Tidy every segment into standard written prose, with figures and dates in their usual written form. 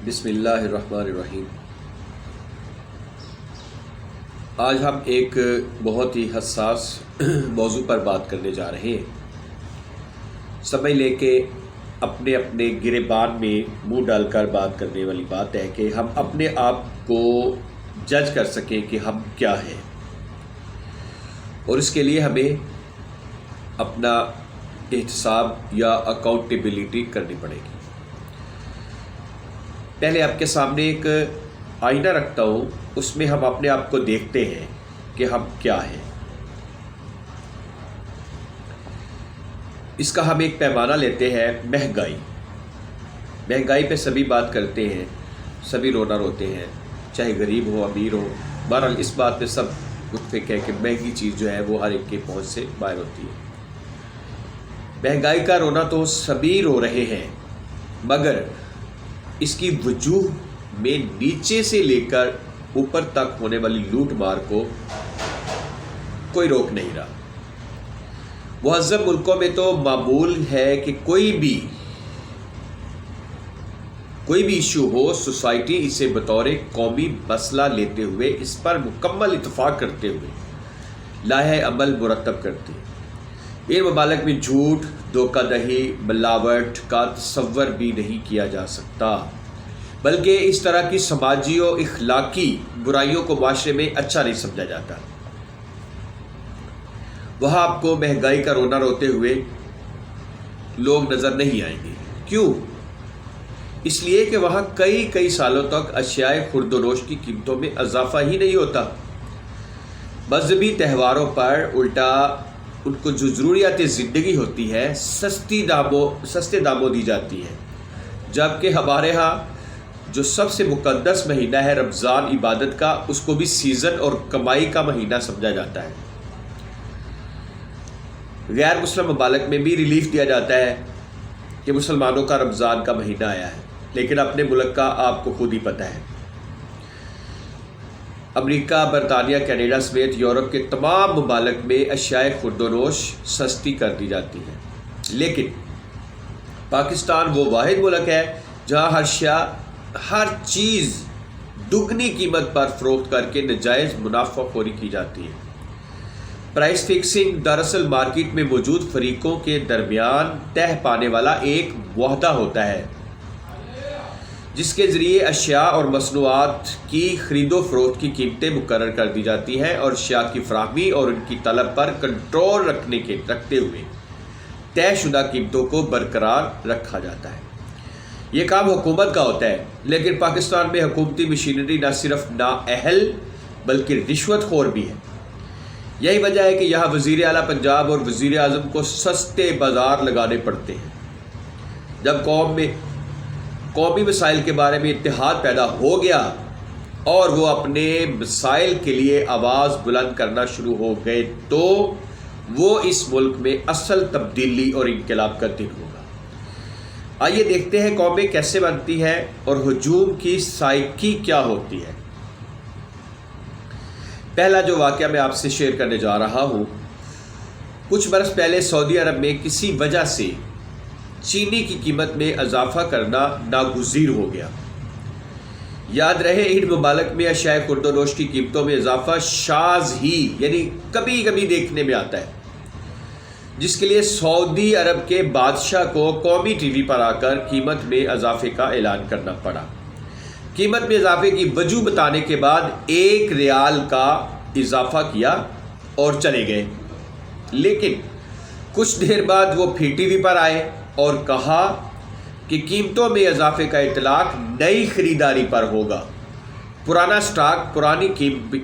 بسم اللہ الرحمن الرحیم۔ آج ہم ایک بہت ہی حساس موضوع پر بات کرنے جا رہے ہیں۔ سمجھ لے کہ اپنے اپنے گریبان میں منہ ڈال کر بات کرنے والی بات ہے کہ ہم اپنے آپ کو جج کر سکیں کہ ہم کیا ہیں، اور اس کے لیے ہمیں اپنا احتساب یا اکاؤنٹیبلٹی کرنی پڑے گی۔ پہلے آپ کے سامنے ایک آئینہ رکھتا ہوں، اس میں ہم اپنے آپ کو دیکھتے ہیں کہ ہم کیا ہیں۔ اس کا ہم ایک پیمانہ لیتے ہیں مہنگائی۔ مہنگائی پہ سبھی بات کرتے ہیں، سبھی رونا روتے ہیں، چاہے غریب ہو امیر ہو، بہرحال اس بات پہ سب متفق ہے کہ مہنگی چیز جو ہے وہ ہر ایک کے پہنچ سے باہر ہوتی ہے۔ مہنگائی کا رونا تو سبھی رو رہے ہیں، مگر اس کی وجوہ میں نیچے سے لے کر اوپر تک ہونے والی لوٹ مار کو کوئی روک نہیں رہا۔ مہذب ملکوں میں تو معمول ہے کہ کوئی بھی ایشو ہو، سوسائٹی اسے بطور قومی مسئلہ لیتے ہوئے اس پر مکمل اتفاق کرتے ہوئے لائحہ عمل مرتب کرتی ہے۔ ان ممالک میں جھوٹ، دھوکہ دہی، ملاوٹ کا تصور بھی نہیں کیا جا سکتا، بلکہ اس طرح کی سماجی و اخلاقی برائیوں کو معاشرے میں اچھا نہیں سمجھا جاتا۔ وہاں آپ کو مہنگائی کا رونا روتے ہوئے لوگ نظر نہیں آئیں گے۔ کیوں؟ اس لیے کہ وہاں کئی سالوں تک اشیاء خورد و نوش کی قیمتوں میں اضافہ ہی نہیں ہوتا۔ مذہبی تہواروں پر الٹا ان کو جو ضروریات زندگی ہوتی ہے سستے داموں دی جاتی ہے، جبکہ ہمارے ہاں جو سب سے مقدس مہینہ ہے رمضان عبادت کا، اس کو بھی سیزن اور کمائی کا مہینہ سمجھا جاتا ہے۔ غیر مسلم ممالک میں بھی ریلیف دیا جاتا ہے کہ مسلمانوں کا رمضان کا مہینہ آیا ہے، لیکن اپنے ملک کا آپ کو خود ہی پتہ ہے۔ امریکہ، برطانیہ، کینیڈا سمیت یورپ کے تمام ممالک میں اشیاء خورد و نوش سستی کر دی جاتی ہیں، لیکن پاکستان وہ واحد ملک ہے جہاں ہر چیز دگنی قیمت پر فروخت کر کے ناجائز منافع خوری کی جاتی ہے۔ پرائس فکسنگ دراصل مارکیٹ میں موجود فریقوں کے درمیان تہ پانے والا ایک معاہدہ ہوتا ہے، جس کے ذریعے اشیاء اور مصنوعات کی خرید و فروخت کی قیمتیں مقرر کر دی جاتی ہیں اور اشیاء کی فراہمی اور ان کی طلب پر کنٹرول رکھتے ہوئے طے شدہ قیمتوں کو برقرار رکھا جاتا ہے۔ یہ کام حکومت کا ہوتا ہے، لیکن پاکستان میں حکومتی مشینری نہ صرف نااہل بلکہ رشوت خور بھی ہے۔ یہی وجہ ہے کہ یہاں وزیر اعلیٰ پنجاب اور وزیر اعظم کو سستے بازار لگانے پڑتے ہیں۔ جب قومی مسائل کے بارے میں اتحاد پیدا ہو گیا اور وہ اپنے مسائل کے لیے آواز بلند کرنا شروع ہو گئے تو وہ اس ملک میں اصل تبدیلی اور انقلاب کا دن ہوگا۔ آئیے دیکھتے ہیں قومیں کیسے بنتی ہیں اور ہجوم کی سائیکی کیا ہوتی ہے۔ پہلا جو واقعہ میں آپ سے شیئر کرنے جا رہا ہوں، کچھ برس پہلے سعودی عرب میں کسی وجہ سے چینی کی قیمت میں اضافہ کرنا ناگزیر ہو گیا۔ یاد رہے ان ممالک میں اشیاء خورد و نوش کی قیمتوں میں اضافہ شاذ ہی یعنی کبھی کبھی دیکھنے میں آتا ہے، جس کے لیے سعودی عرب کے بادشاہ کو قومی ٹی وی پر آ کر قیمت میں اضافے کا اعلان کرنا پڑا۔ قیمت میں اضافے کی وجہ بتانے کے بعد 1 ریال کا اضافہ کیا اور چلے گئے، لیکن کچھ دیر بعد وہ پھر ٹی وی پر آئے اور کہا کہ قیمتوں میں اضافے کا اطلاق نئی خریداری پر ہوگا، پرانا سٹاک پرانی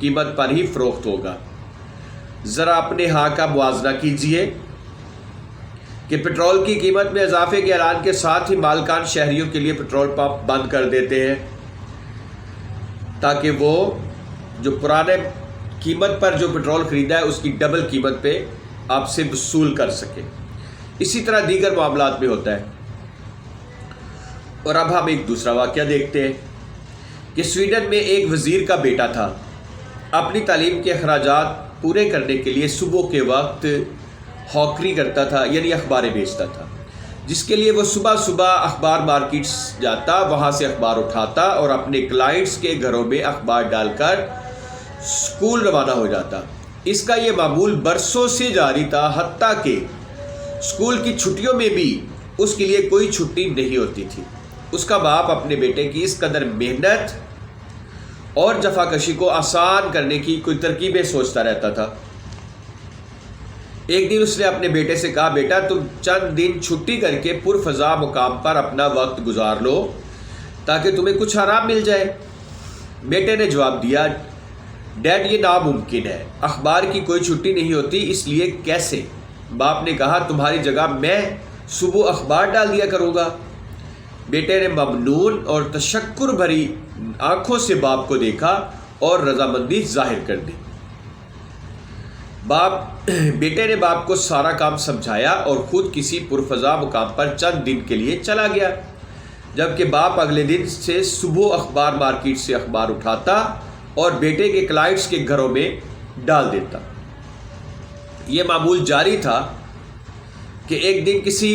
قیمت پر ہی فروخت ہوگا۔ ذرا اپنے ہاں کا موازنہ کیجئے کہ پٹرول کی قیمت میں اضافے کے اعلان کے ساتھ ہی مالکان شہریوں کے لیے پٹرول پمپ بند کر دیتے ہیں تاکہ وہ جو پرانے قیمت پر جو پٹرول خریدا ہے اس کی ڈبل قیمت پہ آپ سے وصول کر سکے۔ اسی طرح دیگر معاملات میں ہوتا ہے۔ اور اب ہم ایک دوسرا واقعہ دیکھتے ہیں کہ سویڈن میں ایک وزیر کا بیٹا تھا، اپنی تعلیم کے اخراجات پورے کرنے کے لیے صبح کے وقت ہاکری کرتا تھا، یعنی اخباریں بیچتا تھا، جس کے لیے وہ صبح صبح اخبار مارکیٹس جاتا، وہاں سے اخبار اٹھاتا اور اپنے کلائنٹس کے گھروں میں اخبار ڈال کر اسکول روانہ ہو جاتا۔ اس کا یہ معمول برسوں سے جاری تھا، حتیٰ کہ اسکول کی چھٹیوں میں بھی اس کے لیے کوئی چھٹی نہیں ہوتی تھی۔ اس کا باپ اپنے بیٹے کی اس قدر محنت اور جفاکشی کو آسان کرنے کی کوئی ترکیبیں سوچتا رہتا تھا۔ ایک دن اس نے اپنے بیٹے سے کہا، بیٹا تم چند دن چھٹی کر کے پرفضا مقام پر اپنا وقت گزار لو تاکہ تمہیں کچھ آرام مل جائے۔ بیٹے نے جواب دیا، ڈیڈ یہ ناممکن ہے، اخبار کی کوئی چھٹی نہیں ہوتی، اس لیے کیسے؟ باپ نے کہا، تمہاری جگہ میں صبح اخبار ڈال دیا کروں گا۔ بیٹے نے ممنون اور تشکر بھری آنکھوں سے باپ کو دیکھا اور رضامندی ظاہر کر دی۔ بیٹے نے باپ کو سارا کام سمجھایا اور خود کسی پرفضا مقام پر چند دن کے لیے چلا گیا، جبکہ باپ اگلے دن سے صبح اخبار مارکیٹ سے اخبار اٹھاتا اور بیٹے کے کلائنٹس کے گھروں میں ڈال دیتا۔ یہ معمول جاری تھا کہ ایک دن کسی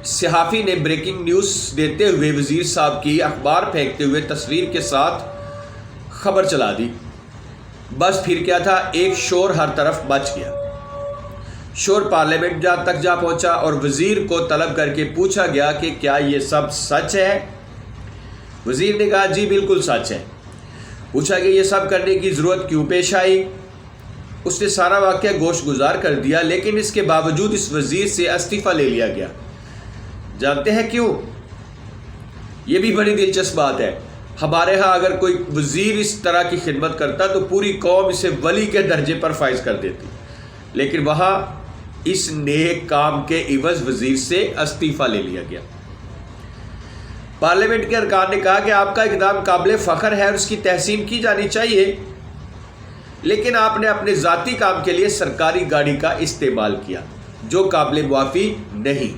صحافی نے بریکنگ نیوز دیتے ہوئے وزیر صاحب کی اخبار پھینکتے ہوئے تصویر کے ساتھ خبر چلا دی۔ بس پھر کیا تھا، ایک شور ہر طرف مچ گیا۔ شور پارلیمنٹ تک جا پہنچا اور وزیر کو طلب کر کے پوچھا گیا کہ کیا یہ سب سچ ہے؟ وزیر نے کہا، جی بالکل سچ ہے۔ پوچھا کہ یہ سب کرنے کی ضرورت کیوں پیش آئی؟ اس نے سارا واقعہ گوش گزار کر دیا، لیکن اس کے باوجود اس وزیر سے استعفیٰ لے لیا گیا۔ جانتے ہیں کیوں؟ یہ بھی بڑی دلچسپ بات ہے۔ ہمارے ہاں اگر کوئی وزیر اس طرح کی خدمت کرتا تو پوری قوم اسے ولی کے درجے پر فائز کر دیتی، لیکن وہاں اس نیک کام کے عوض وزیر سے استعفیٰ لے لیا گیا۔ پارلیمنٹ کے ارکان نے کہا کہ آپ کا اقدام قابل فخر ہے اور اس کی تحسین کی جانی چاہیے، لیکن آپ نے اپنے ذاتی کام کے لیے سرکاری گاڑی کا استعمال کیا جو قابل معافی نہیں۔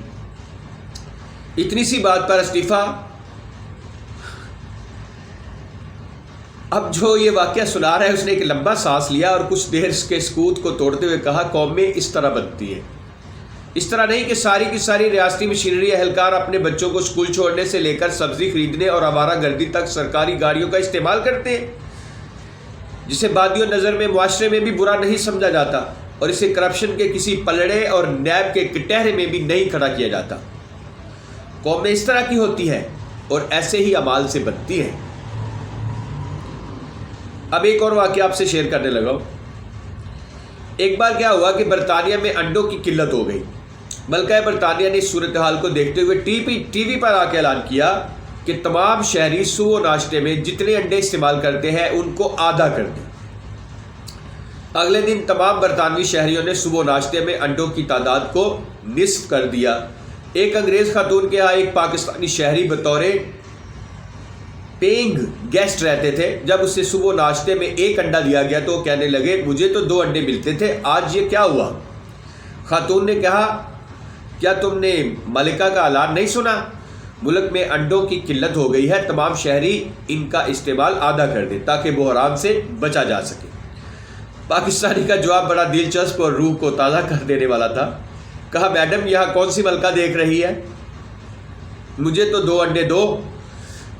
اتنی سی بات پر استعفیٰ۔ اب جو یہ واقعہ سنا رہا ہے اس نے ایک لمبا سانس لیا اور کچھ دیر کے سکوت کو توڑتے ہوئے کہا، قومیں اس طرح بنتی ہیں، اس طرح نہیں کہ ساری کی ساری ریاستی مشینری اہلکار اپنے بچوں کو اسکول چھوڑنے سے لے کر سبزی خریدنے اور آوارہ گردی تک سرکاری گاڑیوں کا استعمال کرتے ہیں، جسے بادی نظر میں معاشرے میں بھی برا نہیں سمجھا جاتا اور اسے کرپشن کے کسی پلڑے اور نیب کے کٹہرے میں بھی نہیں کھڑا کیا جاتا۔ قومیں اس طرح کی ہوتی ہیں اور ایسے ہی اعمال سے بنتی ہیں۔ اب ایک اور واقعہ آپ سے شیئر کرنے لگا ہوں۔ ایک بار کیا ہوا کہ برطانیہ میں انڈوں کی قلت ہو گئی۔ ملکہ برطانیہ نے اس صورتحال کو دیکھتے ہوئے ٹی وی پر آ کے اعلان کیا کہ تمام شہری صبح ناشتے میں جتنے انڈے استعمال کرتے ہیں ان کو آدھا کر دیں۔ اگلے دن تمام برطانوی شہریوں نے صبح ناشتے میں انڈوں کی تعداد کو نصف کر دیا۔ ایک انگریز خاتون کے ہاں ایک پاکستانی شہری بطور پیئنگ گیسٹ رہتے تھے۔ جب اسے صبح ناشتے میں ایک انڈا دیا گیا تو وہ کہنے لگے، مجھے تو 2 انڈے ملتے تھے، آج یہ کیا ہوا؟ خاتون نے کہا، کیا تم نے ملکہ کا اعلان نہیں سنا؟ ملک میں انڈوں کی قلت ہو گئی ہے، تمام شہری ان کا استعمال آدھا کر دیں تاکہ بحران سے بچا جا سکے۔ پاکستانی کا جواب بڑا دلچسپ اور روح کو تازہ کر دینے والا تھا۔ کہا، میڈم یہاں کون سی ملکہ دیکھ رہی ہے، مجھے تو 2 انڈے دو۔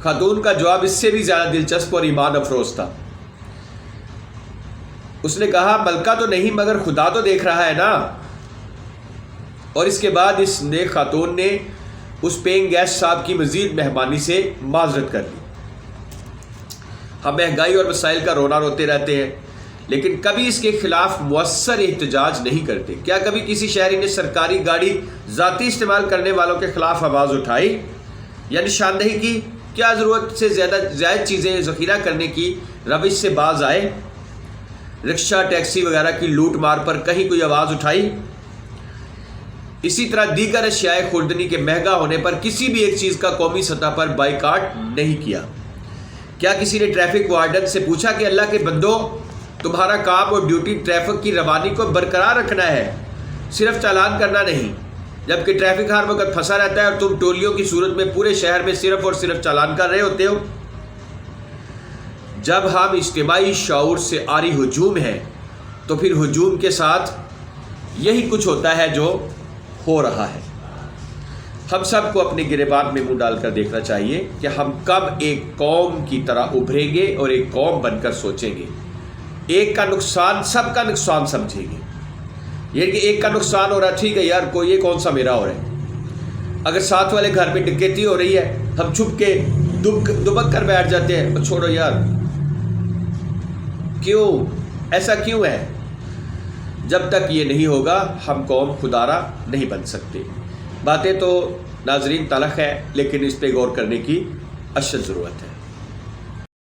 خاتون کا جواب اس سے بھی زیادہ دلچسپ اور ایمان افروز تھا۔ اس نے کہا، ملکہ تو نہیں مگر خدا تو دیکھ رہا ہے نا۔ اور اس کے بعد اس نیک خاتون نے اس پیئنگ گیسٹ صاحب کی مزید مہربانی سے معذرت کر لی۔ ہم مہنگائی اور مسائل کا رونا روتے رہتے ہیں لیکن کبھی اس کے خلاف مؤثر احتجاج نہیں کرتے۔ کیا کبھی کسی شہری نے سرکاری گاڑی ذاتی استعمال کرنے والوں کے خلاف آواز اٹھائی یا نشاندہی کی؟ کیا ضرورت سے زائد چیزیں ذخیرہ کرنے کی روش سے باز آئے؟ رکشہ، ٹیکسی وغیرہ کی لوٹ مار پر کہیں کوئی آواز اٹھائی؟ اسی طرح دیگر اشیاء خوردنی کے مہنگا ہونے پر کسی بھی ایک چیز کا قومی سطح پر بائیکاٹ نہیں کیا۔ کیا کسی نے ٹریفک وارڈن سے پوچھا کہ اللہ کے بندو، تمہارا کام اور ڈیوٹی ٹریفک کی روانی کو برقرار رکھنا ہے، صرف چالان کرنا نہیں، جبکہ ٹریفک ہر وقت پھنسا رہتا ہے اور تم ٹولیوں کی صورت میں پورے شہر میں صرف اور صرف چالان کر رہے ہوتے ہو؟ جب ہم اجتماعی شعور سے آری ہجوم ہیں تو پھر ہجوم کے ساتھ یہی کچھ ہوتا ہے جو ہو رہا ہے۔ ہم سب کو اپنے گریبان میں منہ ڈال کر دیکھنا چاہیے کہ ہم کب ایک قوم کی طرح ابھریں گے اور ایک قوم بن کر سوچیں گے. ایک کا نقصان سب کا نقصان سمجھیں گے. یہ کہ ایک کا نقصان ہو رہا ہے، ٹھیک ہے یار کوئی یہ کون سا میرا ہو رہا ہے. اگر ساتھ والے گھر میں ڈکیتی ہو رہی ہے ہم چھپ کے دبک کر بیٹھ جاتے ہیں، چھوڑو یار، کیوں ایسا کیوں ہے؟ جب تک یہ نہیں ہوگا ہم قوم خودارا نہیں بن سکتے. باتیں تو ناظرین تلخ ہے، لیکن اس پہ غور کرنے کی اشد ضرورت ہے.